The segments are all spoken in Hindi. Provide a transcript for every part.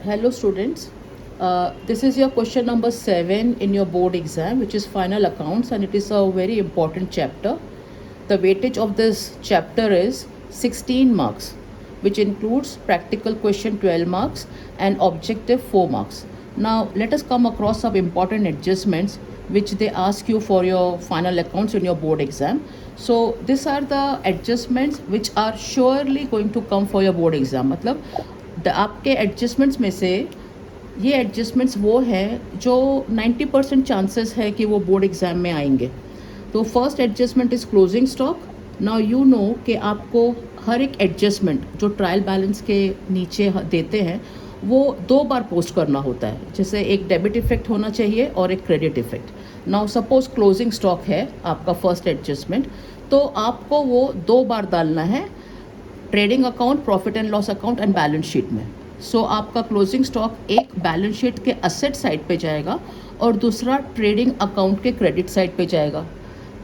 Hello students, this is your question number 7 in your board exam, which is final accounts, and it is a very important chapter. The weightage of this chapter is 16 marks, which includes practical question 12 marks and objective 4 marks. Now let us come across some important adjustments which they ask you for your final accounts in your board exam. So these are the adjustments which are surely going to come for your board exam. मतलब आपके एडजस्टमेंट्स में से ये एडजस्टमेंट्स वो हैं जो 90% चांसेस है कि वो बोर्ड एग्ज़ाम में आएंगे. तो first adjustment is closing stock. Now you know कि आपको हर एक एडजस्टमेंट जो ट्रायल बैलेंस के नीचे देते हैं वो 2 बार पोस्ट करना होता है. जैसे एक डेबिट इफेक्ट होना चाहिए और एक credit effect. Now suppose closing stock है आपका फर्स्ट एडजस्टमेंट, तो आपको वो 2 बार डालना है trading account, profit and loss account and balance sheet में. सो आपका क्लोजिंग स्टॉक एक बैलेंस शीट के असेट साइड पे जाएगा और दूसरा ट्रेडिंग अकाउंट के क्रेडिट साइड पे जाएगा.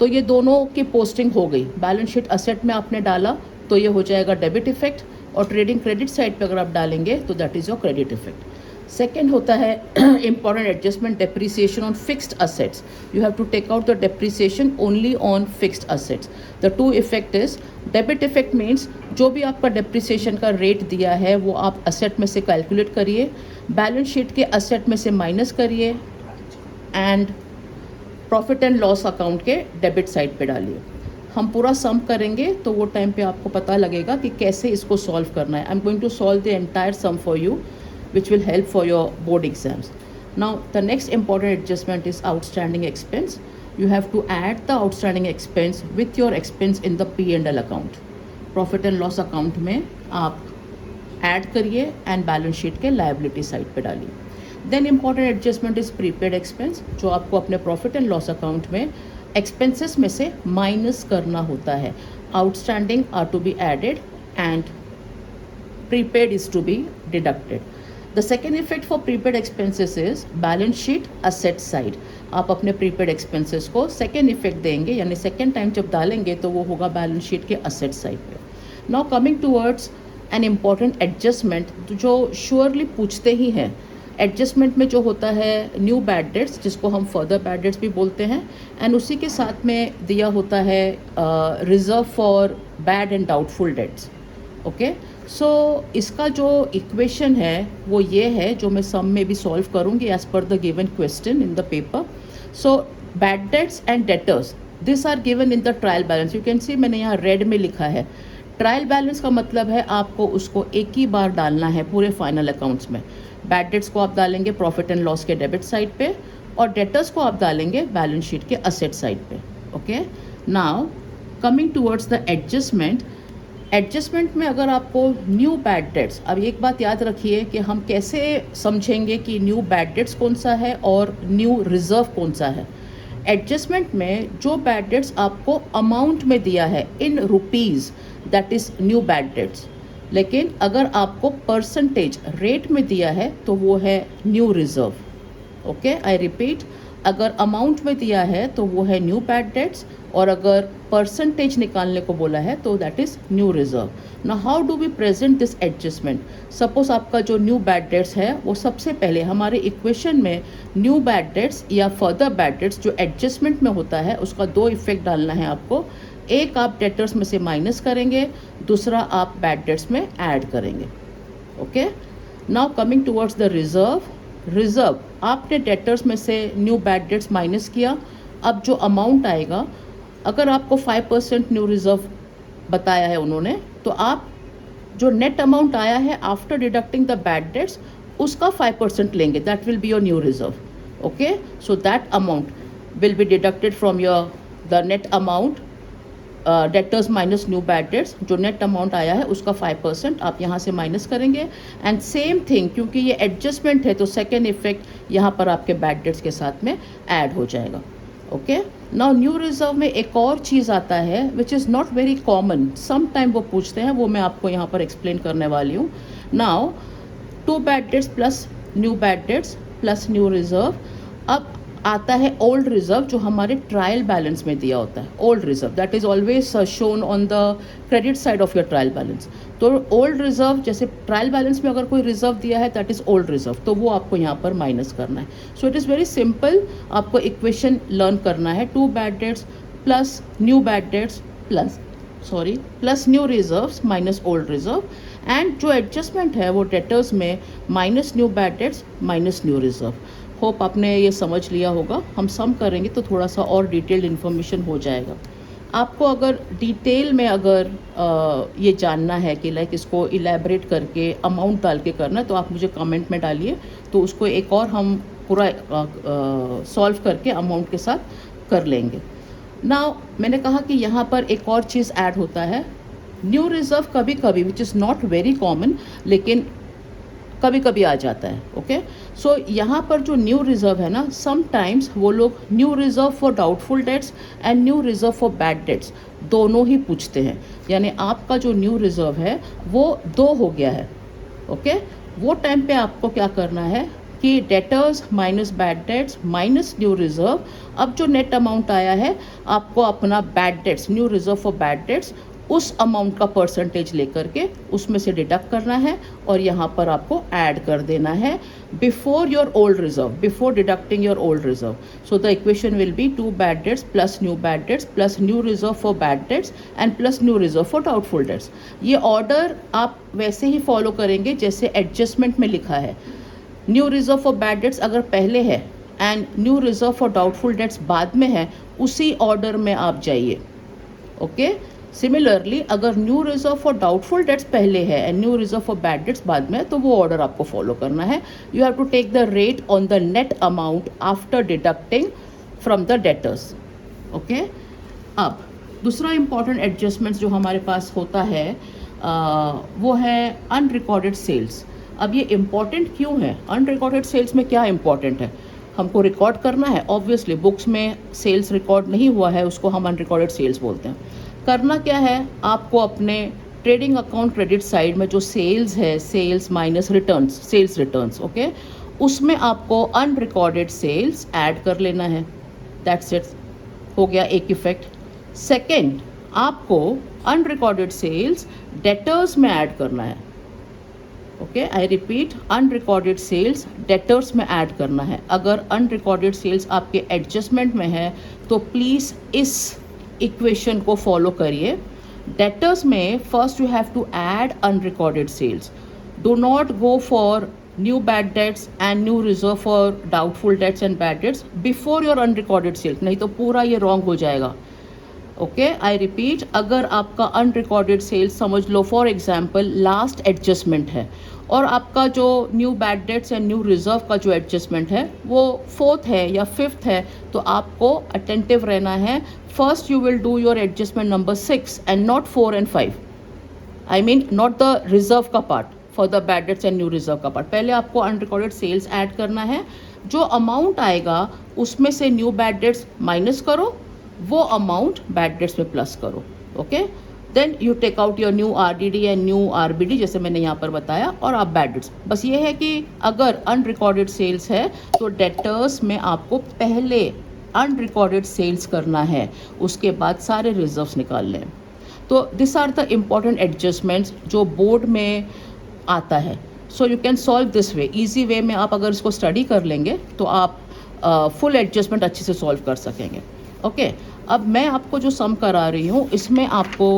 तो ये दोनों की पोस्टिंग हो गई. बैलेंस शीट असेट में आपने डाला तो ये हो जाएगा डेबिट इफेक्ट, और ट्रेडिंग क्रेडिट साइड पे अगर आप डालेंगे तो that is your credit effect. Second होता है important adjustment depreciation on fixed assets. You have to take out the depreciation only on fixed assets. The two effect is debit effect means जो भी आपका डेप्रिसिएशन का रेट दिया है वो आप असेट में से कैलकुलेट करिए, बैलेंस शीट के असेट में से माइनस करिए and profit and loss account के डेबिट साइड पे डालिए. हम पूरा सम करेंगे तो वो टाइम पे आपको पता लगेगा कि कैसे इसको सॉल्व करना है. I am going to solve the entire sum for you which will help for your board exams. Now the next important adjustment is outstanding expense. You have to add the outstanding expense with your expense in the P&L account. Profit and loss account में आप add करिए and balance sheet के liability side पे डालिए. Then important adjustment is prepaid expense, जो आपको अपने profit and loss account में expenses में से minus करना होता है. Outstanding are to be added and prepaid is to be deducted. The second effect for prepaid expenses is balance sheet asset side. आप अपने prepaid expenses को second effect देंगे, यानी second time जब डालेंगे तो वो होगा balance sheet के asset side पे. Now coming towards an important adjustment जो surely पूछते ही हैं. एडजस्टमेंट में जो होता है न्यू बैड डेट्स, जिसको हम फर्दर बैड डेट्स भी बोलते हैं, एंड उसी के साथ में दिया होता है reserve for bad and doubtful debts. Okay, so इसका जो इक्वेशन है वो ये है जो मैं सम में भी सॉल्व करूँगी as per the given question in the paper. So bad debts and debtors this are given in the trial balance. You can see मैंने यहाँ रेड में लिखा है. ट्रायल बैलेंस का मतलब है आपको उसको एक ही बार डालना है पूरे फाइनल अकाउंट्स में. बैड डेट्स को आप डालेंगे प्रॉफिट एंड लॉस के डेबिट साइड पे और डेटर्स को आप डालेंगे बैलेंस शीट के असेट साइड पे. Okay, now coming towards the adjustment. Adjustment में अगर आपको न्यू बैड डेट्स, अब एक बात याद रखिए कि हम कैसे समझेंगे कि न्यू बैड डेट्स कौन सा है और न्यू रिजर्व कौन सा है. एडजस्टमेंट में जो बैड डेट्स आपको अमाउंट में दिया है in rupees, that is new bad dates. लेकिन अगर आपको परसेंटेज रेट में दिया है तो वो है new reserve. Okay, I repeat, अगर अमाउंट में दिया है तो वो है न्यू बैड डेट्स, और अगर परसेंटेज निकालने को बोला है तो that is new reserve. Now how do we present this adjustment. Suppose आपका जो न्यू बैड डेट्स है वो सबसे पहले हमारे इक्वेशन में न्यू बैड डेट्स या फर्दर बैड डेट्स जो एडजस्टमेंट में होता है उसका 2 इफेक्ट डालना है आपको. एक आप डेटर्स में से माइनस करेंगे, दूसरा आप बैड डेट्स में ऐड करेंगे. Okay, now coming towards the reserve. Reserve आपने डेटर्स में से न्यू बैड डेट्स माइनस किया. अब जो अमाउंट आएगा, अगर आपको 5% न्यू रिजर्व बताया है उन्होंने, तो आप जो नेट अमाउंट आया है after deducting the bad dates उसका 5% लेंगे. That will be your new reserve. Okay, so that amount will be deducted from your the net amount debtors minus new bad dates. जो नेट अमाउंट आया है उसका 5% आप यहाँ से माइनस करेंगे. एंड सेम थिंग, क्योंकि ये एडजस्टमेंट है तो सेकेंड इफेक्ट यहाँ पर आपके बैड डेट्स के साथ में ऐड हो जाएगा. ओके, नाउ न्यू रिजर्व में एक और चीज़ आता है which is not very common. Some time वो पूछते हैं, वो मैं आपको यहाँ पर एक्सप्लेन करने वाली हूँ. Now 2 bad debts plus new bad dates plus new reserve. अब आता है ओल्ड रिजर्व, जो हमारे ट्रायल बैलेंस में दिया होता है। Old reserve that is always shown on the credit side of your trial balance. तो ओल्ड रिजर्व, जैसे ट्रायल बैलेंस में अगर कोई रिजर्व दिया है दैट इज़ ओल्ड रिजर्व, तो वो आपको यहाँ पर माइनस करना है। So it is very simple, आपको इक्वेशन लर्न करना है। 2 bad debts plus new bad dates plus new reserves minus old reserve, and जो एडजस्टमेंट है वो डेटर्स में minus new bad dates minus new reserve. Hope आपने ये समझ लिया होगा। हम सम करेंगे तो थोड़ा सा और डिटेल्ड इन्फॉर्मेशन हो जाएगा। आपको अगर डिटेल में अगर ये जानना है कि लाइक इसको इलेबरेट करके अमाउंट डाल के करना है, तो आप मुझे कमेंट में डालिए, तो उसको एक और हम पूरा सॉल्व करके अमाउंट के साथ कर लेंगे। नाउ मैंने कहा कि यहाँ पर एक और चीज़ ऐड होता है, न्यू रिजर्व कभी कभी, विच इज़ नॉट वेरी कॉमन, लेकिन कभी कभी आ जाता है। ओके, सो यहाँ पर जो न्यू रिजर्व है ना, समटाइम्स वो लोग new reserve for doubtful debts and new reserve for bad debts दोनों ही पूछते हैं। यानी आपका जो न्यू रिजर्व है वो 2 हो गया है। ओके, वो टाइम पे आपको क्या करना है कि debtors minus bad debts minus new reserve, अब जो नेट अमाउंट आया है आपको अपना bad debts, new reserve for bad debts, उस अमाउंट का परसेंटेज लेकर के उसमें से डिडक्ट करना है और यहाँ पर आपको ऐड कर देना है before your old reserve, before deducting your old reserve. So the equation will be 2 bad debts plus new bad dates plus new reserve for bad debts and plus new reserve for doubtful dates. ये ऑर्डर आप वैसे ही फॉलो करेंगे जैसे एडजस्टमेंट में लिखा है। New reserve for bad debts अगर पहले है and new reserve for doubtful dates बाद में है, उसी ऑर्डर में आप जाइए। ओके, सिमिलरली अगर new reserve for doubtful dates पहले है and new reserve for bad debts बाद में है, तो वो ऑर्डर आपको फॉलो करना है। You have to take the rate on the net amount after deducting from the debtors. Okay, अब दूसरा इंपॉर्टेंट एडजस्टमेंट्स जो हमारे पास होता है वो है अनरिकॉर्डेड सेल्स। अब ये इम्पॉर्टेंट क्यों है? अनरिकॉर्डेड सेल्स में क्या इम्पॉर्टेंट है? हमको रिकॉर्ड करना है। ऑब्वियसली बुक्स में सेल्स रिकॉर्ड नहीं हुआ है, उसको हम अनरिकॉर्डेड सेल्स बोलते हैं। करना क्या है, आपको अपने ट्रेडिंग अकाउंट क्रेडिट साइड में जो सेल्स है, sales minus returns, sales returns, okay, उसमें आपको अनरिकॉर्डेड सेल्स ऐड कर लेना है। दैट्स इट, हो गया एक इफेक्ट। सेकेंड, आपको अनरिकॉर्डेड सेल्स डेटर्स में ऐड करना है। Okay, I repeat, unrecorded sales debtors में ऐड करना है। अगर अनरिकॉर्डेड सेल्स आपके एडजस्टमेंट में है तो प्लीज़ इस इक्वेशन को फॉलो करिए। डेटर्स में first you have to add unrecorded sales. Do not go for new bad debts and new reserve for doubtful debts and bad debts before your unrecorded sales, नहीं तो पूरा ये रॉन्ग हो जाएगा। ओके, आई रिपीट, अगर आपका अनरिकॉर्डेड सेल्स समझ लो फॉर एग्जाम्पल लास्ट एडजस्टमेंट है और आपका जो new bad debts and new reserve का जो एडजस्टमेंट है वो 4th है या 5th है, तो आपको अटेंटिव रहना है। First you will do your adjustment number 6 and not 4 and 5। I mean not the reserve का part, for the bad debts and new reserve का पार्ट। पहले आपको अनरिकॉर्डेड सेल्स ऐड करना है। जो अमाउंट आएगा उसमें से न्यू बैड डेट्स माइनस करो, वो अमाउंट बैड डेट्स में प्लस करो। Okay, then you take out your new RDD and new RBD, जैसे मैंने यहाँ पर बताया, और आप बैड डेट्स। बस ये है कि अगर अनरिकॉर्डेड सेल्स है तो डेटर्स में आपको पहले अनरिकॉर्डेड सेल्स करना है, उसके बाद सारे रिजर्व्स निकाल लें। तो this are the important adjustments जो बोर्ड में आता है। So you can solve this way, easy way में आप अगर इसको स्टडी कर लेंगे तो आप फुल एडजस्टमेंट अच्छे से सॉल्व कर सकेंगे। ओके, अब मैं आपको जो सम करा रही हूँ इसमें आपको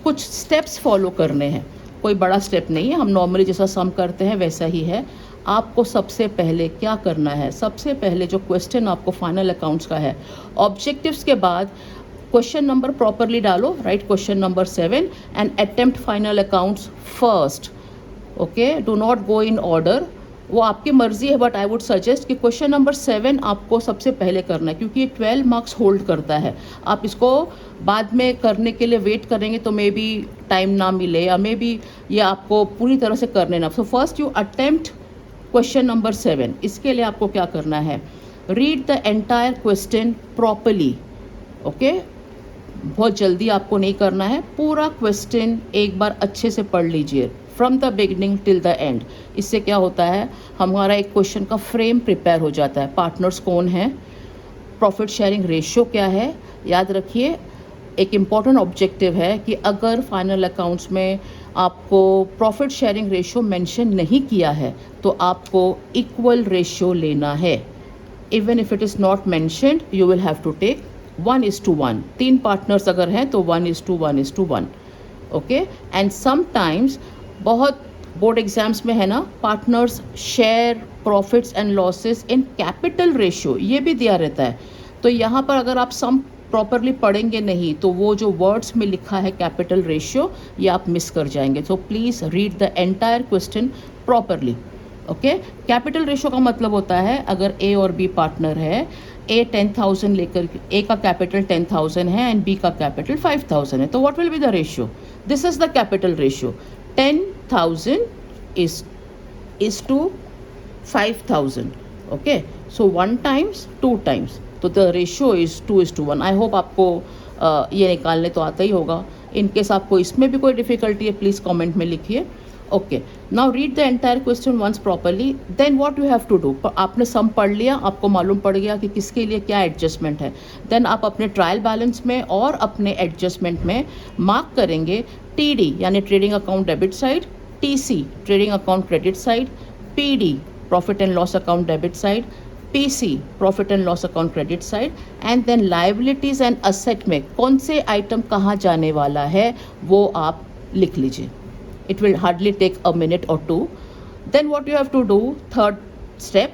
कुछ स्टेप्स फॉलो करने हैं। कोई बड़ा स्टेप नहीं है, हम नॉर्मली जैसा सम करते हैं वैसा ही है। आपको सबसे पहले क्या करना है, सबसे पहले जो क्वेश्चन आपको फाइनल अकाउंट्स का है, ऑब्जेक्टिव्स के बाद क्वेश्चन नंबर प्रॉपरली डालो, right question number 7 and attempt final accounts first. Okay, do not go in order, वो आपकी मर्जी है, बट आई वुड सजेस्ट कि क्वेश्चन नंबर 7 आपको सबसे पहले करना है, क्योंकि ये 12 मार्क्स होल्ड करता है। आप इसको बाद में करने के लिए वेट करेंगे तो मे बी टाइम ना मिले, या मे बी ये आपको पूरी तरह से करने ना। So first you attempt question number 7। इसके लिए आपको क्या करना है, read the entire question properly. Okay, बहुत जल्दी आपको नहीं करना है, पूरा क्वेश्चन एक बार अच्छे से पढ़ लीजिए from the beginning till the end. इससे क्या होता है, हमारा एक क्वेश्चन का फ्रेम प्रिपेयर हो जाता है। पार्टनर्स कौन हैं, प्रॉफिट शेयरिंग रेशियो क्या है। याद रखिए एक इम्पॉर्टेंट ऑब्जेक्टिव है कि अगर फाइनल अकाउंट्स में आपको प्रॉफिट शेयरिंग रेशियो मेंशन नहीं किया है तो आपको इक्वल रेशियो लेना है। Even if it is not mentioned you will have to take 1:1। 3 partners अगर हैं तो 1:1:1। ओके, एंड समटाइम्स बहुत बोर्ड एग्जाम्स में है ना, partners share profits and losses in capital ratio, ये भी दिया रहता है। तो यहाँ पर अगर आप सम प्रॉपरली पढ़ेंगे नहीं तो वो जो वर्ड्स में लिखा है कैपिटल रेशियो ये आप मिस कर जाएंगे। So please read the entire question properly. Okay, capital ratio का मतलब होता है अगर ए और बी पार्टनर है, ए 10,000 लेकर, ए का कैपिटल 10,000 है एंड बी का कैपिटल 5,000 है, तो what will be the ratio? This is the capital ratio. 10,000 is to 5,000। Okay, so 1 times 2 times, तो the ratio is 2:1। I hope आपको ये निकालने तो आता ही होगा। इन केस आपको इसमें भी कोई डिफ़िकल्टी है प्लीज़ कमेंट में लिखिए। Okay, now read the entire question once properly, then what you have to do. आपने सम पढ़ लिया, आपको मालूम पड़ गया कि किसके लिए क्या एडजस्टमेंट है, देन आप अपने ट्रायल बैलेंस में और अपने एडजस्टमेंट में मार्क करेंगे टीडी यानी trading account debit side, TC trading account credit side, PD profit and loss account debit side, PC profit and loss account credit side, and then liabilities and asset में कौन से आइटम कहाँ जाने वाला है वो आप लिख लीजिए। It will hardly take a minute और 2। Then what you have to do, third step,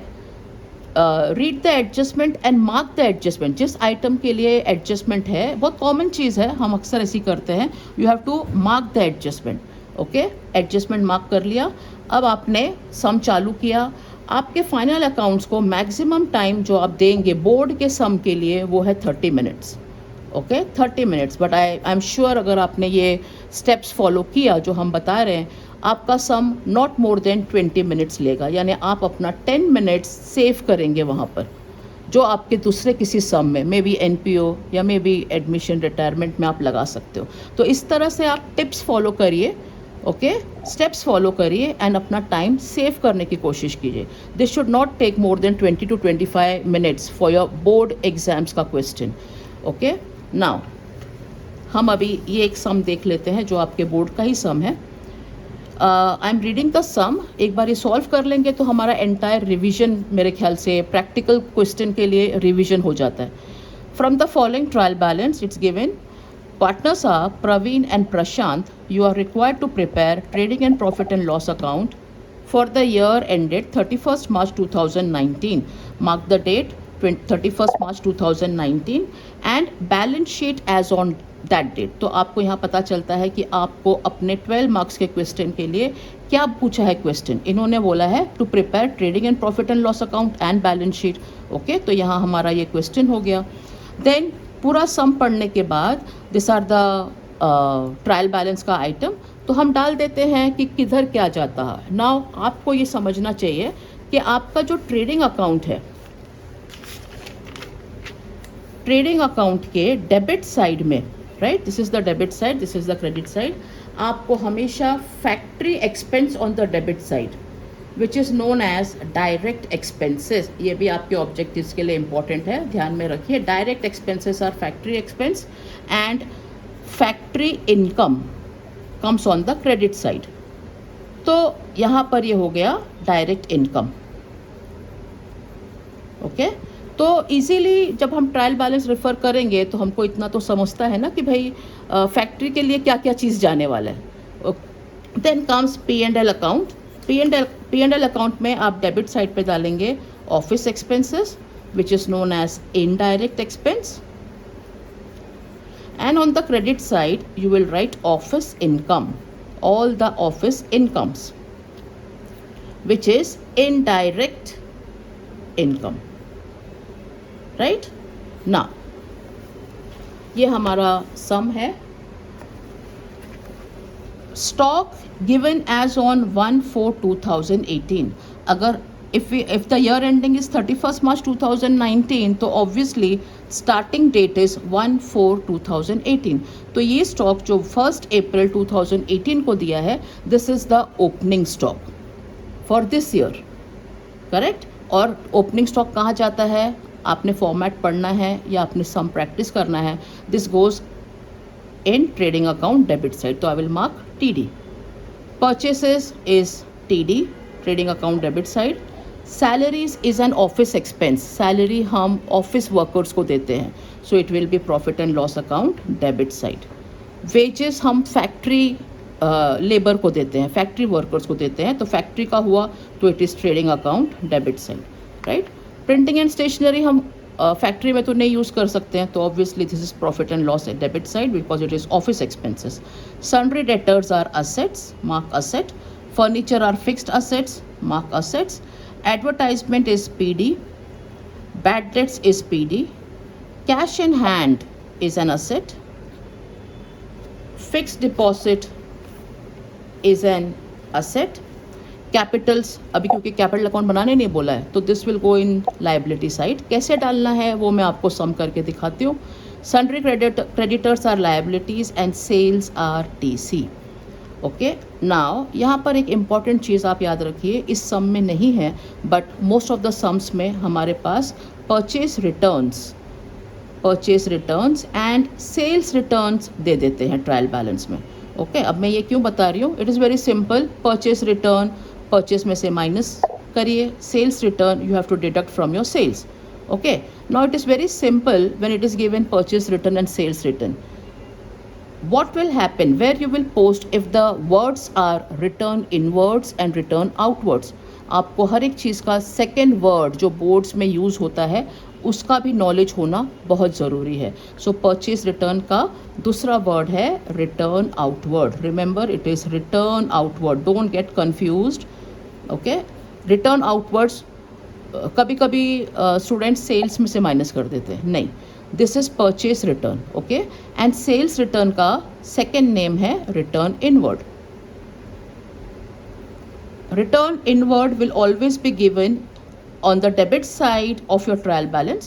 read the adjustment and mark the adjustment. जिस आइटम के लिए एडजस्टमेंट है, बहुत कॉमन चीज़ है, हम अक्सर ऐसी करते हैं, you have to mark the adjustment. Okay, adjustment mark कर लिया, अब आपने सम चालू किया। आपके फाइनल अकाउंट्स को मैक्सिमम टाइम जो आप देंगे बोर्ड के सम के लिए वो है 30 minutes. Okay, 30 minutes, but I am sure अगर आपने ये स्टेप्स फॉलो किया जो हम बता रहे हैं, आपका sum not more than 20 minutes लेगा, यानी आप अपना 10 मिनट्स सेव करेंगे वहाँ पर, जो आपके दूसरे किसी सम में मे बी NPO या मे बी एडमिशन रिटायरमेंट में आप लगा सकते हो। तो इस तरह से आप टिप्स फॉलो करिए, ओके, स्टेप्स फॉलो करिए एंड अपना टाइम सेव करने की कोशिश कीजिए। This should not take more than 20 to 25 minutes for your board exams का क्वेश्चन। ओके, नाउ हम अभी ये एक सम देख लेते हैं जो आपके बोर्ड का ही सम है। आई एम रीडिंग द सम, एक बार ये सॉल्व कर लेंगे तो हमारा एंटायर रिविजन मेरे ख्याल से प्रैक्टिकल क्वेश्चन के लिए रिविजन हो जाता है। From the following trial balance it's given, partners are Praveen and Prashant. You are required to prepare trading and profit and loss account for the year ended 31st March 2019. Mark the date 31st March 2019 and balance sheet as on that date. तो आपको यहाँ पता चलता है कि आपको अपने 12 मार्क्स के क्वेश्चन के लिए क्या पूछा है क्वेश्चन। इन्होंने बोला है to prepare trading and profit and loss account and balance sheet. Okay, तो यहाँ हमारा ये क्वेश्चन हो गया। देन पूरा सम पढ़ने के बाद this are the trial balance का आइटम, तो हम डाल देते हैं कि किधर क्या जाता है। नाउ आपको ये समझना चाहिए कि आपका जो ट्रेडिंग अकाउंट है, ट्रेडिंग अकाउंट के डेबिट साइड में, right, this is the debit side, this is the credit side, आपको हमेशा factory expense on the debit side which is known as direct expenses, ये भी आपके ऑब्जेक्टिव्स के लिए इंपॉर्टेंट है, ध्यान में रखिए। Direct expenses are factory expense and factory income comes on the credit side. तो यहाँ पर ये हो गया डायरेक्ट इनकम। ओके, तो इजीली जब हम ट्रायल बैलेंस रेफर करेंगे तो हमको इतना तो समझता है ना कि भाई फैक्ट्री के लिए क्या क्या चीज़ जाने वाला है। Then comes P&L account. P&L account में आप डेबिट साइड पे डालेंगे office expenses which is known as indirect expense, and on the credit side you will write office income, all the office incomes which is indirect income, right? now ये हमारा सम है। स्टॉक गिवन एज ऑन 1/4/2018, अगर if the year ending is 31st March 2019 तो obviously starting date is 1/4/2018। तो ये स्टॉक जो 1st April 2018 को दिया है, this is the opening stock for this year, correct? और ओपनिंग स्टॉक कहाँ जाता है? आपने फॉर्मेट पढ़ना है या आपने सम प्रैक्टिस करना है, this goes in trading account debit side, तो I will mark TD. Purchases is TD, trading account debit side. Salaries is an office expense, salary हम ऑफिस वर्कर्स को देते हैं, so it will be profit and loss account debit side. Wages हम फैक्ट्री लेबर को देते हैं, फैक्ट्री वर्कर्स को देते हैं, तो फैक्ट्री का हुआ तो it is trading account debit side, right. Printing and stationery हम फैक्ट्री में तो नहीं यूज़ कर सकते हैं, तो obviously this is profit and loss at debit side because it is office expenses. Sundry debtors are assets, mark asset. Furniture are fixed assets, mark assets. Advertisement is PD. Bad debts is PD. Cash in hand is an asset. Fixed deposit is an asset. Capitals, अभी क्योंकि कैपिटल अकाउंट बनाने नहीं बोला है, तो this will go in liability side. कैसे डालना है वो मैं आपको सम करके दिखाती हूँ. Sundry creditors are liabilities and sales are TC. Okay, now यहाँ पर एक इम्पॉर्टेंट चीज़ आप याद रखिए, इस सम में नहीं है but most of the sums में हमारे पास purchase returns and sales returns दे देते हैं ट्रायल बैलेंस में. ओके, अब मैं ये क्यों बता रही हूँ, it is very simple. Purchase return purchase में से माइनस करिए, sales return you have to deduct from your sales. Okay, now it is very simple when it is given purchase return and sales return. What will happen where you will post if the words are return inwards and return outwards? आपको हर एक चीज़ का सेकेंड वर्ड जो बोर्ड्स में यूज़ होता है उसका भी नॉलेज होना बहुत ज़रूरी है. सो परचेज रिटर्न का दूसरा वर्ड है return outward. Remember it is return outward, don't get confused. Okay, return outwards कभी कभी स्टूडेंट सेल्स में से माइनस कर देते हैं, नहीं, this is purchase return. Okay, and sales return का सेकेंड नेम है return inward. Return inward will always be given on the debit side of your trial balance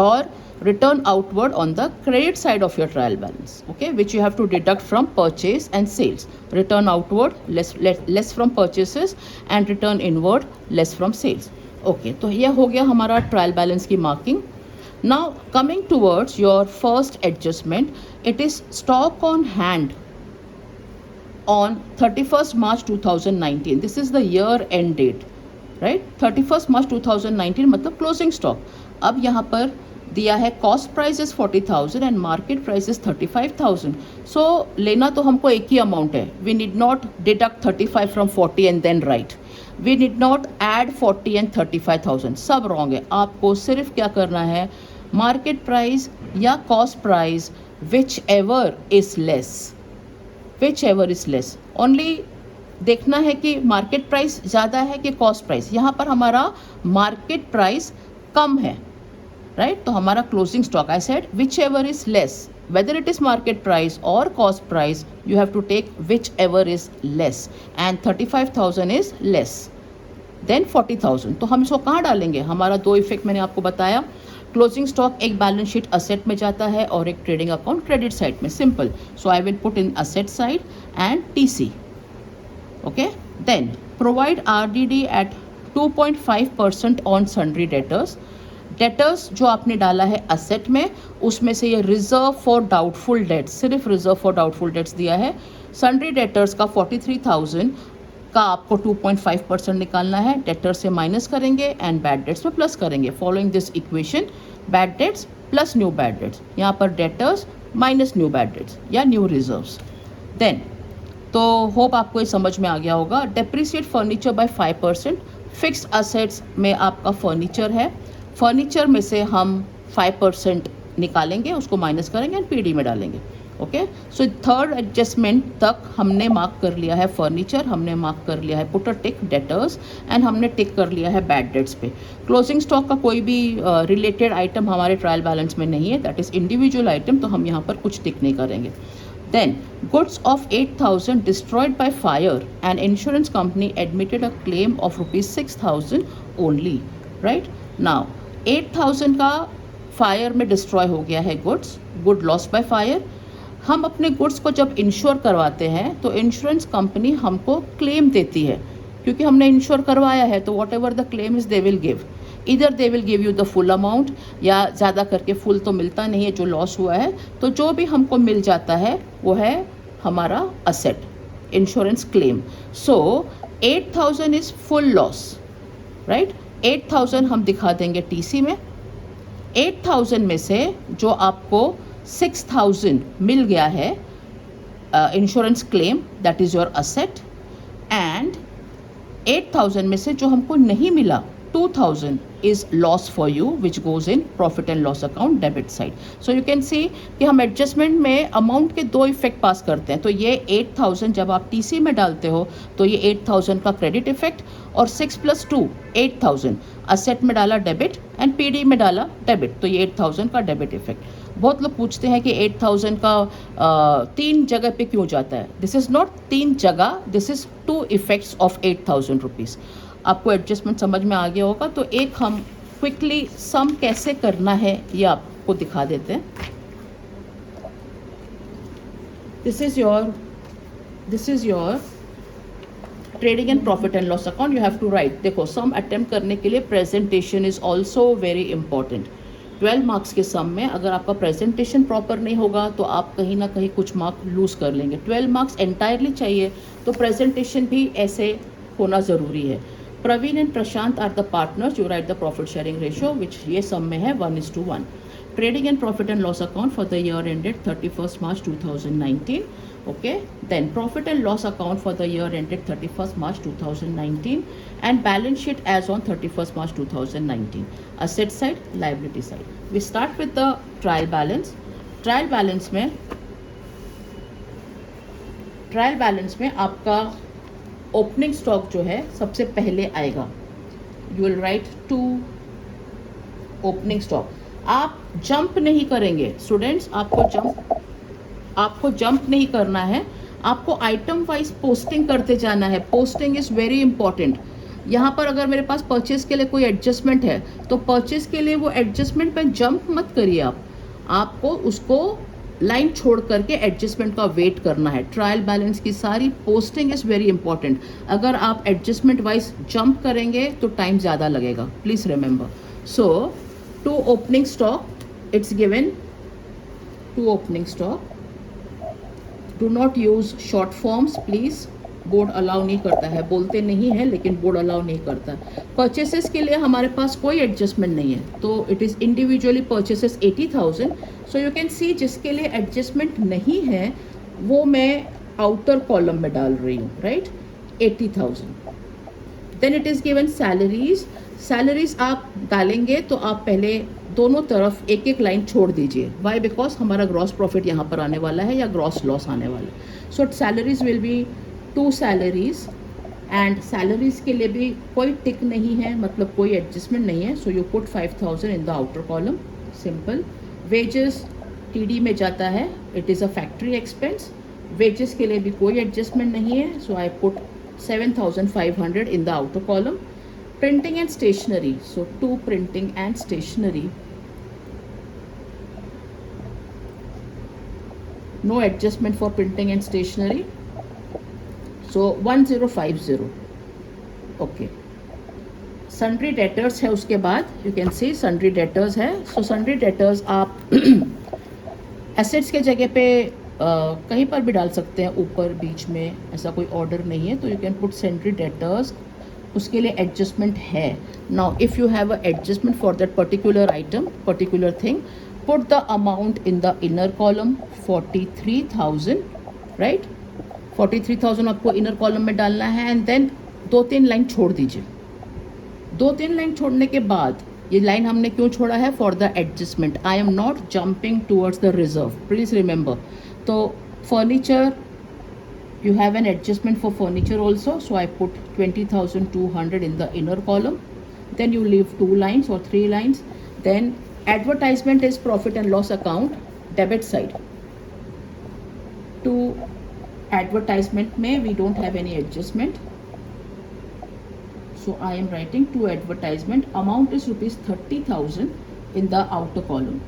or return outward on the credit side of your trial balance, okay, which you have to deduct from purchase and sales. Return outward less from purchases and return inward less from sales. Okay, तो यह हो गया हमारा ट्रायल बैलेंस की marking. Now coming towards your first adjustment, it is stock on hand on 31st March 2019. This is the year end date, right. 31st March 2019 मतलब क्लोजिंग स्टॉक. अब यहाँ पर दिया है cost price is 40,000 and market price is 35,000. So लेना तो हमको एक ही अमाउंट है. We need not deduct 35 from 40 and then write. We need not add 40 and 35,000, सब रॉन्ग है. आपको सिर्फ क्या करना है, मार्केट प्राइस या cost price whichever is less, only देखना है कि मार्केट प्राइस ज़्यादा है कि कॉस्ट प्राइस. यहाँ पर हमारा मार्केट प्राइस कम है, राइट. तो हमारा closing stock, I said whichever is less, whether it is market price और cost price, you have to take whichever is less, and 35,000 is less than 40,000. तो हम इसको कहाँ डालेंगे, हमारा दो इफेक्ट मैंने आपको बताया. क्लोजिंग स्टॉक एक बैलेंस शीट असेट में जाता है और एक ट्रेडिंग अकाउंट क्रेडिट साइड में. Simple. So I will put in asset side and TC. Okay, then provide RDD at 2.5% on sundry debtors. Debtors जो आपने डाला है असेट में, उसमें से ये रिजर्व फॉर डाउटफुल डेट्स, सिर्फ रिजर्व फॉर डाउटफुल डेट्स दिया है. सन्ड्री डेटर्स का 43,000 का आपको 2.5% निकालना है. डेटर से माइनस करेंगे एंड बैड डेट्स में प्लस करेंगे. Following this equation, bad debts plus new bad dates, यहाँ पर debtors minus new bad dates या न्यू रिजर्व्स. देन तो होप आपको ये समझ में आ गया होगा. Depreciate furniture bye 5%. Fixed assets में आपका फर्नीचर है, फर्नीचर में से हम 5% निकालेंगे, उसको माइनस करेंगे एंड PD में डालेंगे. ओके, सो थर्ड एडजस्टमेंट तक हमने मार्क कर लिया है फर्नीचर, हमने मार्क कर लिया है put a tick debtors and हमने टिक कर लिया है बैड डेट्स पे. क्लोजिंग स्टॉक का कोई भी रिलेटेड आइटम हमारे ट्रायल बैलेंस में नहीं है, दैट इज़ इंडिविजुअल आइटम, तो हम यहाँ पर कुछ टिक नहीं करेंगे. Then, goods of 8,000 destroyed by fire. An insurance company admitted a claim of rupees 6,000 only. Right? Now, 8,000 का फायर में डिस्ट्रॉय हो गया है goods, good loss by fire. हम अपने गुड्स को जब इंश्योर करवाते हैं तो इंश्योरेंस कंपनी हमको क्लेम देती है, क्योंकि हमने इंश्योर करवाया है, तो whatever the claim is they will give. इधर they will give you the full amount, या ज़्यादा करके फुल तो मिलता नहीं है जो लॉस हुआ है, तो जो भी हमको मिल जाता है वो है हमारा asset, insurance claim. So 8,000 is full loss, right. 8,000 हम दिखा देंगे टीसी में. 8,000 में से जो आपको 6,000 मिल गया है insurance claim, that is your asset. And 8,000 में से जो हमको नहीं मिला 2,000 is loss for you which goes in profit and loss account debit side. So you can see कि हम एडजस्टमेंट में अमाउंट के दो इफेक्ट पास करते हैं. तो ये 8,000 जब आप टीसी में डालते हो तो ये 8,000 का क्रेडिट इफेक्ट, और 6 + 2 8,000 असेट में डाला डेबिट एंड पीडी में डाला डेबिट, तो ये 8,000 का डेबिट इफेक्ट. बहुत लोग पूछते हैं कि 8,000 का 3 जगह पे क्यों जाता है. दिस इज़ नॉट 3 जगह, this is 2 effects of 8,000 rupees. आपको एडजस्टमेंट समझ में आ गया होगा. तो एक हम क्विकली सम कैसे करना है ये आपको दिखा देते हैं. This is your trading and profit and loss account. You have to write. देखो, सम अटेम्प्ट करने के लिए presentation is also very important. 12 marks के सम में अगर आपका प्रेजेंटेशन प्रॉपर नहीं होगा तो आप कहीं ना कहीं कुछ मार्क लूज कर लेंगे. 12 मार्क्स एंटायरली चाहिए तो प्रेजेंटेशन भी ऐसे होना ज़रूरी है. Praveen and Prashant are the partners. You write the profit sharing ratio which ये सम में है 1:1. Trading and profit and loss account for the year ended 31st March 2019. Okay, then profit and loss account for the year ended 31st March 2019 and balance sheet as on 31st March 2019. Asset side, liability side. We start with the trial balance. Trial balance में आपका ओपनिंग स्टॉक जो है सबसे पहले आएगा. You will right 2 opening stock. आप जंप नहीं करेंगे स्टूडेंट्स, आपको जंप नहीं करना है. आपको आइटम वाइज पोस्टिंग करते जाना है. Posting is very important. यहाँ पर अगर मेरे पास परचेज के लिए कोई एडजस्टमेंट है तो परचेज के लिए वो एडजस्टमेंट पे जंप मत करिए. आपको उसको लाइन छोड़ करके एडजस्टमेंट का वेट करना है. ट्रायल बैलेंस की सारी पोस्टिंग इज़ वेरी इंपॉर्टेंट. अगर आप एडजस्टमेंट वाइज जंप करेंगे तो टाइम ज़्यादा लगेगा. Please remember. So 2 opening stock, it's given 2 opening stock. Do not use short forms please. Board allow नहीं करता है. बोलते नहीं है लेकिन बोर्ड अलाउ नहीं करता. परचेसेस के लिए हमारे पास कोई एडजस्टमेंट नहीं है तो it is individually purchases 80,000. So you can सी जिसके लिए एडजस्टमेंट नहीं है वो मैं आउटर कॉलम में डाल रही हूँ, right. 80,000. Then it is given salaries. Salaries आप डालेंगे तो आप पहले दोनों तरफ एक एक लाइन छोड़ दीजिए. वाई? बिकॉज हमारा ग्रॉस प्रॉफिट यहाँ पर आने वाला है या ग्रॉस लॉस आने वाला है. So salaries will be 2 salaries. And salaries के लिए भी कोई टिक नहीं है, मतलब कोई एडजस्टमेंट नहीं है. So you put 5,000 in the outer column. Simple. Wages TD में जाता है. It is a factory expense. Wages के लिए भी कोई एडजस्टमेंट नहीं है. So I put 7,500 in the outer column. Printing and stationery. So 2 printing and stationery. No adjustment for printing and stationery. So 1050. Okay. Sundry debtors है उसके बाद. You can see sundry debtors है. So sundry debtors आप assets के जगह पे कहीं पर भी डाल सकते हैं, ऊपर बीच में, ऐसा कोई ऑर्डर नहीं है. तो you can put sundry debtors. उसके लिए एडजस्टमेंट है. Now if you have a adjustment for that particular item, particular thing, put the amount in the inner column 43,000, right. 43,000 आपको इनर कॉलम में डालना है. एंड देन 2-3 लाइन छोड़ दीजिए. 2-3 लाइन छोड़ने के बाद, ये लाइन हमने क्यों छोड़ा है? For the adjustment. I am not jumping towards the reserve, please remember. तो furniture, you have an adjustment for furniture also, so I put 20,200 in the inner column. Then you leave 2 lines or 3 lines. Then advertisement is profit and loss account, debit side. To advertisement mein we don't have any adjustment, so I am writing to advertisement. Amount is rupees 30,000 in the outer column.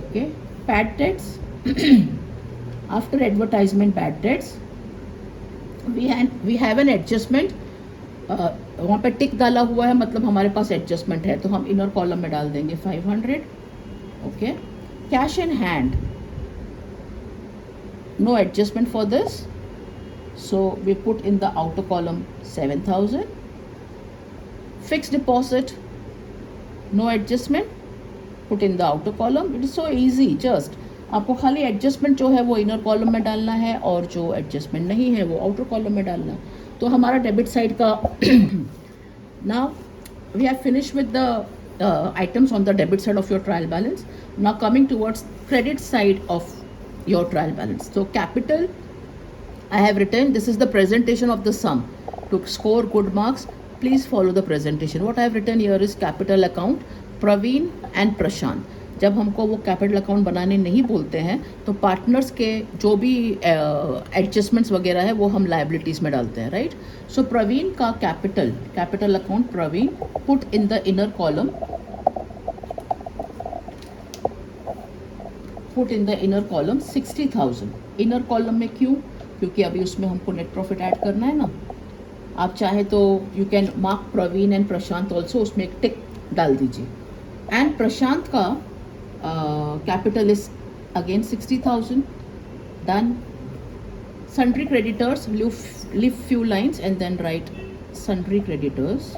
Okay. Bad debts. After advertisement, bad debts, we have an adjustment वहाँ पे टिक डाला हुआ है, मतलब हमारे पास एडजस्टमेंट है, तो हम इनर कॉलम में डाल देंगे 500. Okay. Cash in hand, no adjustment for this, so we put in the outer column 7,000. Fixed deposit, no adjustment, put in the outer column. It is so easy. just आपको खाली एडजस्टमेंट जो है वो इनर कॉलम में डालना है और जो एडजस्टमेंट नहीं है वो आउटर कॉलम में डालना है. तो हमारा डेबिट साइड का now we have finished with the items on the debit side of your trial balance. Now coming towards credit side of your trial balance. So capital, I have written, this is the presentation of the sum. To score good marks, please follow the presentation. What I have written here is capital account, Praveen and Prashant. जब हमको वो कैपिटल अकाउंट बनाने नहीं बोलते हैं तो पार्टनर्स के जो भी एडजस्टमेंट्स वगैरह है वो हम लाइबिलिटीज़ में डालते हैं, राइट. सो प्रवीण का capital account Praveen, put in the inner column, put in the inner column 60,000. Inner column में क्यों? क्योंकि अभी उसमें हमको नेट प्रॉफिट ऐड करना है ना. आप चाहे तो you can mark Praveen and Prashant also, उसमें एक टिक डाल दीजिए. एंड प्रशांत का capital is again 60,000. Done. Sundry creditors, leave few lines and then write sundry creditors.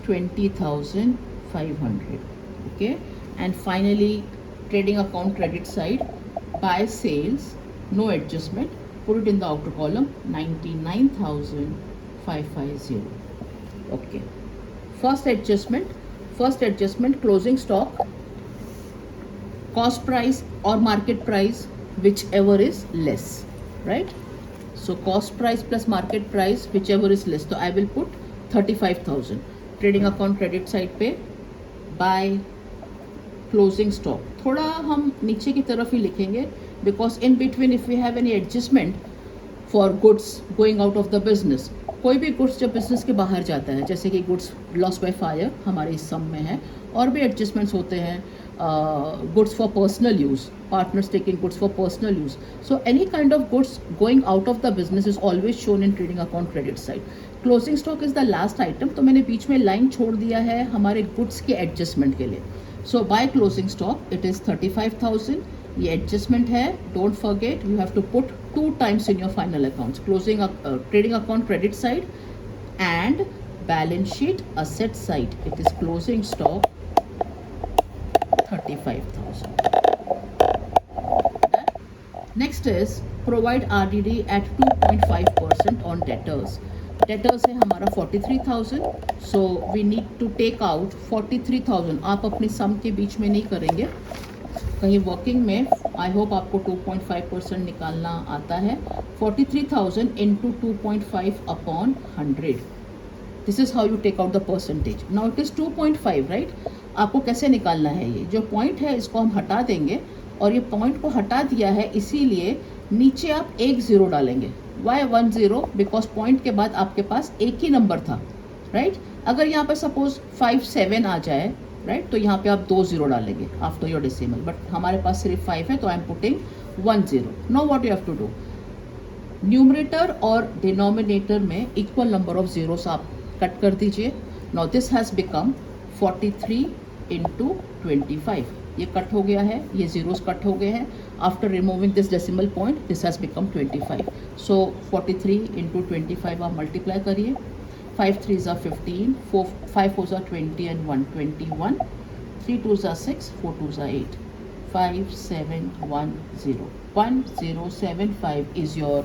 20,500. Okay. And finally trading account credit side, buy sales, no adjustment, put it in the outer column 99,550. Okay. First adjustment closing stock, cost price or market price, whichever is less, right. So cost price plus market price, whichever is less. So I will put 35,000. trading account credit side पे buy closing stock थोड़ा हम नीचे की तरफ ही लिखेंगे, because in between if we have any adjustment for goods going out of the business, कोई भी गुड्स जब बिजनेस के बाहर जाता है, जैसे कि गुड्स लॉस बाय फायर हमारे इस सम में है, और भी एडजस्टमेंट्स होते हैं, goods for personal use, partners taking goods for personal use. So any kind of goods going out of the business is always shown in trading account credit side. Closing stock is the last item, तो मैंने बीच में लाइन छोड़ दिया है हमारे गुड्स के एडजस्टमेंट के लिए. So by closing stock it is 35,000. ये एडजस्टमेंट है, don't forget you have to put 2 times in your final accounts. Closing trading account credit side and balance sheet asset side, it is closing stock 35,000. Next is provide RDD at 2.5% on debtors. Debtors है हमारा 43,000. So we need to take out 43,000. आप अपनी सम के बीच में नहीं करेंगे, कहीं वर्किंग में आई होप आपको 2.5% निकालना आता है. 43,000 into 2.5 upon 100. This is how you take out the percentage. Now it is 2.5, right. आपको कैसे निकालना है? ये जो पॉइंट है इसको हम हटा देंगे, और ये पॉइंट को हटा दिया है इसीलिए नीचे आप 1 0 डालेंगे. वाई 1 0? बिकॉज पॉइंट के बाद आपके पास एक ही नंबर था, राइट. अगर यहाँ पर सपोज 5 7 आ जाए, राइट, तो यहाँ पे आप 2 0 डालेंगे आफ्टर योर डेसिमल, बट हमारे पास सिर्फ 5 है तो I am putting 1 0. No what you have to do, numerator और डिनोमिनेटर में इक्वल नंबर ऑफ जीरोस आप कट कर दीजिए. Now this has become 43 into 25. ये कट हो गया है, ये जीरोस कट हो गए हैं. After removing this decimal point this has become 25. So 43 into 25 आप मल्टीप्लाई करिए. 5 3s are 15, 5 4s are 20 and 1 21, 3 2s are 6, 4 2s are 8, 5710. 1075 is your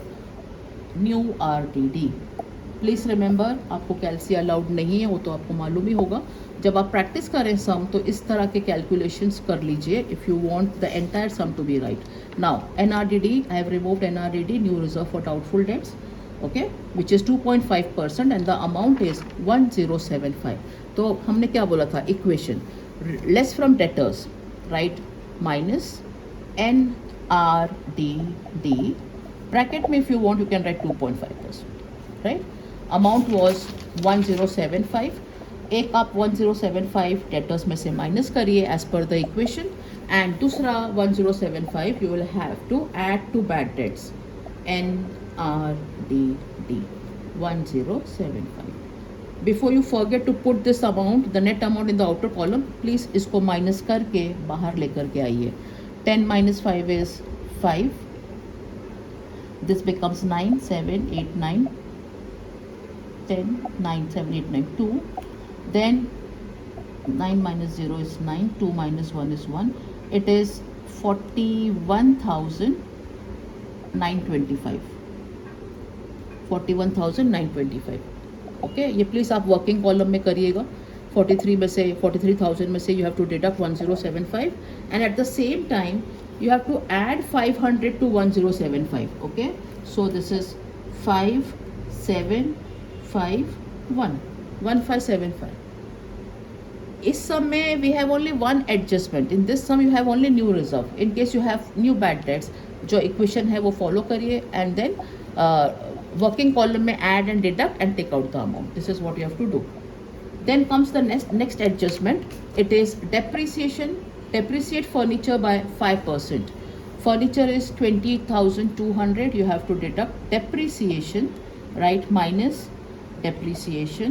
new RDD. Please remember, आपको कैलसी अलाउड नहीं है, वो तो आपको मालूम ही होगा. जब आप प्रैक्टिस करें सम तो इस तरह के कैलकुलेशंस कर लीजिए if you want the entire sum to be right. Now NRDD, I have removed NRDD, new reserve for doubtful debts, okay, which is 2.5% and the amount is 1075. तो हमने क्या बोला था? Equation less from debtors, right, minus NRDD, bracket में if you want you can write 2.5%, right. Amount was 1075. एक आप 1075 डेटर्स में से माइनस करिए as per the equation, and दूसरा 1075 you will have to add to bad debts. NRDD 1075. Before you forget to put this amount, the net amount in the outer column, please इसको माइनस करके बाहर लेकर के आइए. 10 minus 5 is 5. This becomes 9, 7, 8, 9, 10, 9, 7, 8, 9, 2. Then 9 minus 0 is 9, 2 minus 1 is 1. It is 41,925. 41,925. Okay, ये प्लीज़ आप वर्किंग कॉलम में करिएगा. 43 में से 43,000 में से you have to deduct 1075 and at the same time you have to add 500 to 1075. Okay, so this is 5751 1575. इस sum में we have only one adjustment. In this sum you have only new reserve. In case you have new bad debts, जो equation है वो follow करिए and then working column में add and deduct and take out the amount. This is what you have to do. Then comes the next adjustment. It is depreciation. Depreciate furniture by 5%. Furniture is 20,200. You have to deduct depreciation, right, minus depreciation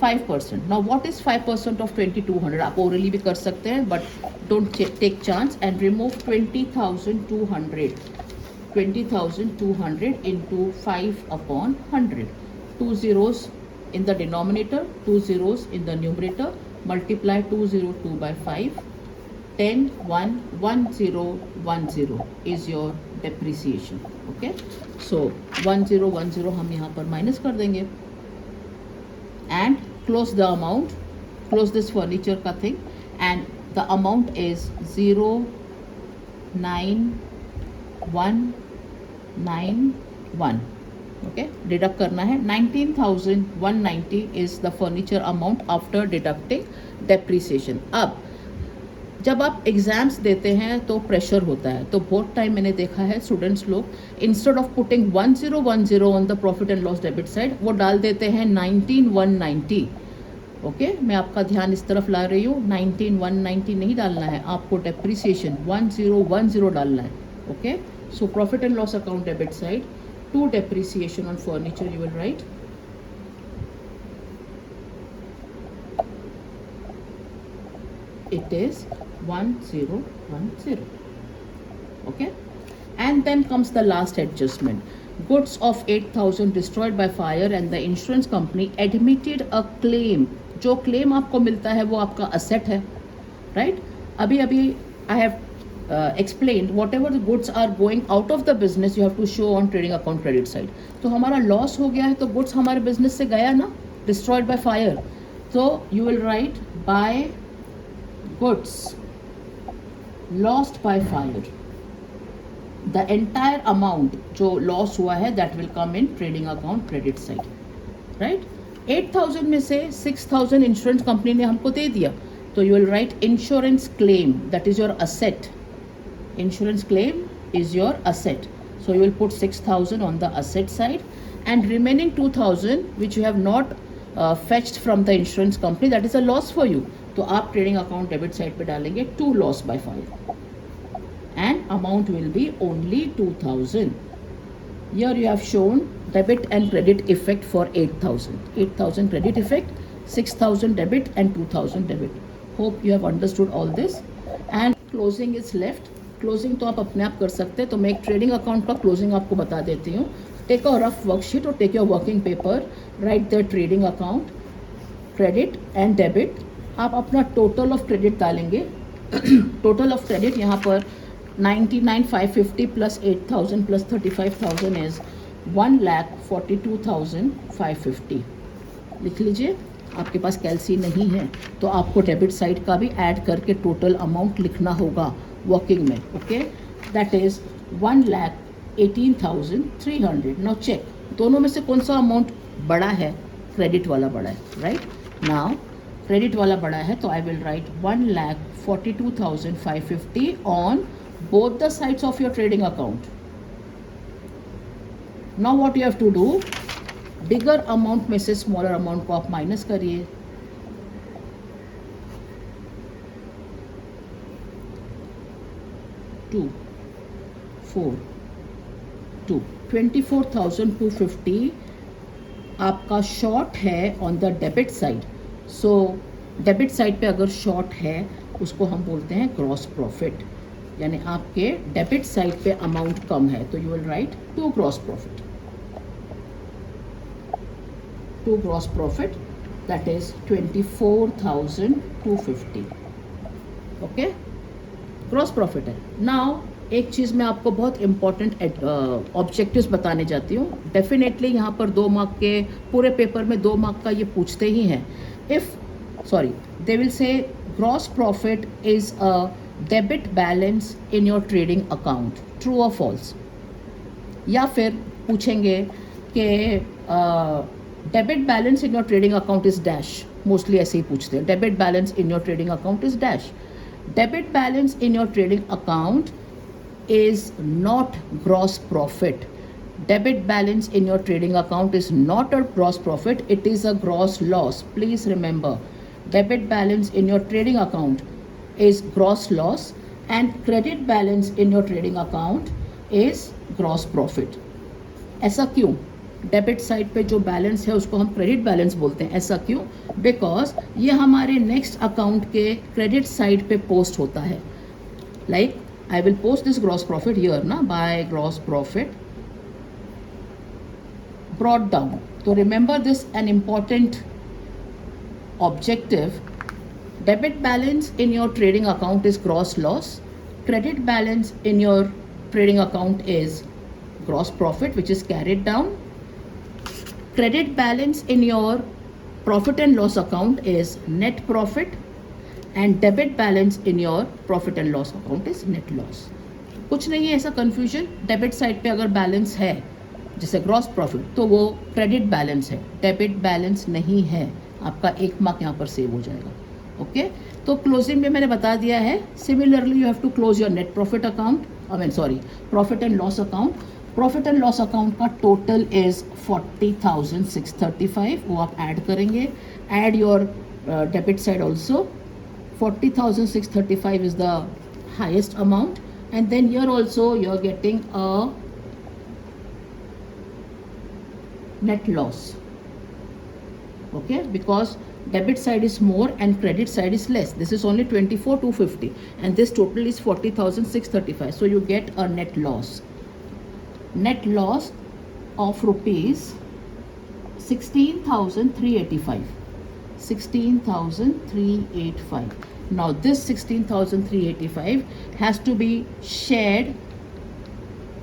5%. Now what is 5% of 2,200? आप orally भी कर सकते हैं, but don't take chance and remove 20,200. 20,200 into 5 upon 100. 2 zeros in the denominator, 2 zeros in the numerator. Multiply 202 by 5. 10, 1, 1, 0, 1, 0 is your depreciation. Okay, so 1, 0, 1, 0 हम यहाँ पर माइनस कर देंगे and close the amount, close this furniture का thing, and the amount is 09191. Okay, deduct करना है. 19,190 is the furniture amount after deducting depreciation. अब जब आप एग्ज़ाम्स देते हैं तो प्रेशर होता है, तो बहुत टाइम मैंने देखा है स्टूडेंट्स लोग instead of putting 1010 on the profit and loss debit side वो डाल देते हैं 19,190. ओके, मैं आपका ध्यान इस तरफ ला रही हूँ. 19,190 नहीं डालना है आपको, डेप्रिसिएशन 1010 डालना है. Okay, so profit and loss account debit side to depreciation on furniture you will write it is 1010. Okay, and then comes the last adjustment. Goods of 8,000 destroyed by fire and the insurance company admitted a claim. जो claim आपको मिलता है वो आपका asset है, right? अभी I have explained whatever the goods are going out of the business you have to show on trading account credit side. तो हमारा loss हो गया है तो goods हमारे business से गया ना, destroyed by fire. So you will write by goods lost by fire. The entire amount जो loss हुआ है that will come in trading account credit side, right? 8,000 में से 6,000 insurance company ने हमको दे दिया, तो you will write insurance claim, that is your asset. Insurance claim is your asset, so you will put 6,000 on the asset side and remaining 2,000 which you have not fetched from the insurance company, that is a loss for you. तो आप ट्रेडिंग अकाउंट डेबिट साइड पे डालेंगे to loss by fire and amount will be only 2,000. Here you have shown debit and credit effect for 8,000. 8,000 credit effect, 6,000 debit and 2,000 debit. Hope you have understood all this. And closing is left. Closing तो आप अपने आप कर सकते हैं, तो मैं एक ट्रेडिंग अकाउंट का क्लोजिंग आपको बता देती हूँ. टेक अ रफ वर्कशीट और take your working paper, write the trading account credit and debit. आप अपना टोटल ऑफ क्रेडिट डालेंगे. टोटल ऑफ क्रेडिट यहाँ पर 99,550 प्लस 8,000 प्लस 35,000 इज 1,42,550. लिख लीजिए. आपके पास कैलसी नहीं है तो आपको डेबिट साइड का भी ऐड करके टोटल अमाउंट लिखना होगा वर्किंग में. Okay, that is 1,18,300. Now check, दोनों में से कौन सा अमाउंट बड़ा है? क्रेडिट वाला बड़ा है, राइट? नाउ क्रेडिट वाला बड़ा है तो I will write 1,42,550 on both the sides of your trading account. Now what you have to do, bigger amount में से smaller amount को आप माइनस करिए. टू 4 2, 24,250 आपका शॉर्ट है on the debit side. So debit side पे अगर शॉर्ट है उसको हम बोलते हैं ग्रॉस प्रॉफिट, यानी आपके डेबिट साइड पे अमाउंट कम है तो you will write to gross profit. To gross profit that is 24,250. Okay, gross profit है. नाउ एक चीज़ मैं आपको बहुत इंपॉर्टेंट ऑब्जेक्टिव्स बताने जाती हूँ. डेफिनेटली यहाँ पर 2 मार्क के पूरे पेपर में 2 मार्क का ये पूछते ही हैं. They will say gross profit is a debit balance in your trading account, true और फॉल्स. या फिर पूछेंगे कि debit balance in your trading account is dash. Mostly ऐसे ही पूछते हैं, debit balance in your trading account is dash. Debit balance in your trading account is not gross profit. Debit balance in your trading account is not a gross profit, it is a gross loss. Please remember, debit balance in your trading account is gross loss and credit balance in your trading account is gross profit. ऐसा क्यों? डेबिट साइड पे जो बैलेंस है उसको हम क्रेडिट बैलेंस बोलते हैं. ऐसा क्यों? बिकॉज ये हमारे नेक्स्ट अकाउंट के क्रेडिट साइड पे पोस्ट होता है. Like I will post this gross profit here na, by gross profit brought down. So remember this, an important objective. Debit balance in your trading account is gross loss. Credit balance in your trading account is gross profit, which is carried down. Credit balance in your profit and loss account is net profit. And debit balance in your profit and loss account is net loss. कुछ नहीं है ऐसा कन्फ्यूजन. डेबिट साइड पे अगर बैलेंस है जैसे ग्रॉस प्रॉफिट तो वो क्रेडिट बैलेंस है, डेबिट बैलेंस नहीं है. आपका 1 मार्क यहाँ पर सेव हो जाएगा. ओके, तो क्लोजिंग में मैंने बता दिया है. Similarly you have to close your net profit account, profit and loss account. Profit and loss account का टोटल इज 40,635. वो आप ऐड करेंगे. Add your debit side also. 40,635 is the highest amount, and then here also you are getting a net loss. Okay, because debit side is more and credit side is less. This is only 24,250 and this total is 40,635, so you get a net loss. Net loss of rupees 16,385. 16,385. Now this 16,385 has to be shared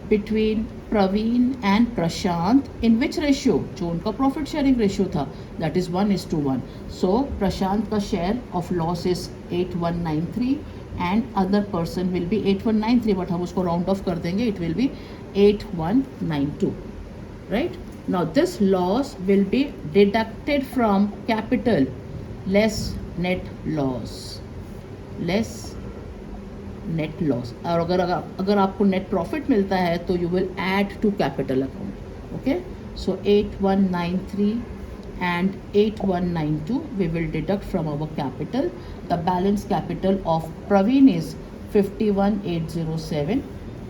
between Praveen and Prashant. In which ratio? जो उनका profit sharing ratio था, that is 1:1. So Prashant का share of loss is 8193 and other person will be 8193, but हम उसको round off कर देंगे, it will be 8192. Right? Now this loss will be deducted from capital less net loss. Less net loss. और अगर आपको net profit मिलता है तो you will add to capital account. Okay? So 8193 and 8192 we will deduct from our capital. The balance capital of Praveen is 51,807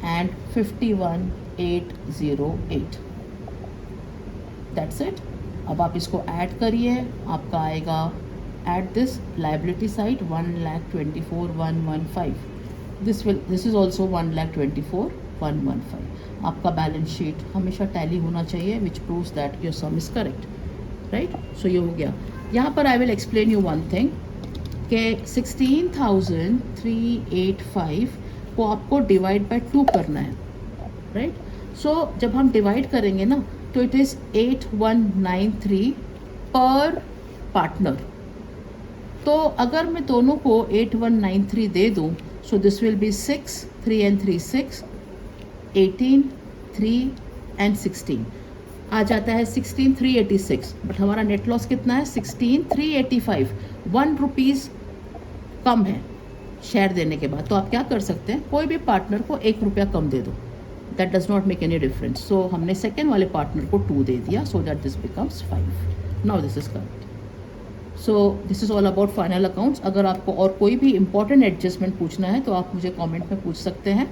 and 51,808. That's it. अब आप इसको ऐड करिए. आपका आएगा at this liability side 1,24,115. This is also 1,24,115. आपका बैलेंस शीट हमेशा टैली होना चाहिए, which proves that your sum is correct. Right? So ये हो गया. यहाँ पर I will explain you one thing कि 16,385 को आपको डिवाइड बाय 2 करना है. राइट? सो जब हम डिवाइड करेंगे ना तो इट इज़ 8193 पर पार्टनर. तो अगर मैं दोनों को 8193 दे दूं, so this will be 6, 3 and 3 6, 18, 3 and 16. आ जाता है 16,386. बट हमारा नेट लॉस कितना है? 16,385. 1 रुपीज़ कम है शेयर देने के बाद. तो आप क्या कर सकते हैं, कोई भी पार्टनर को 1 रुपया कम दे दो. That does not make any difference. So हमने सेकेंड वाले पार्टनर को 2 दे दिया, so that this becomes 5. Now this is correct. So this is all about final accounts. अगर आपको और कोई भी इंपॉर्टेंट एडजस्टमेंट पूछना है तो आप मुझे कमेंट में पूछ सकते हैं.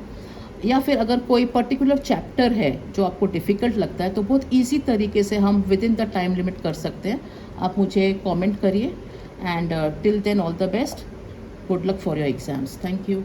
या फिर अगर कोई पर्टिकुलर चैप्टर है जो आपको डिफ़िकल्ट लगता है तो बहुत ईजी तरीके से हम within the time limit कर सकते हैं. आप मुझे कमेंट करिए and till then all the best. Good luck for your exams. Thank you.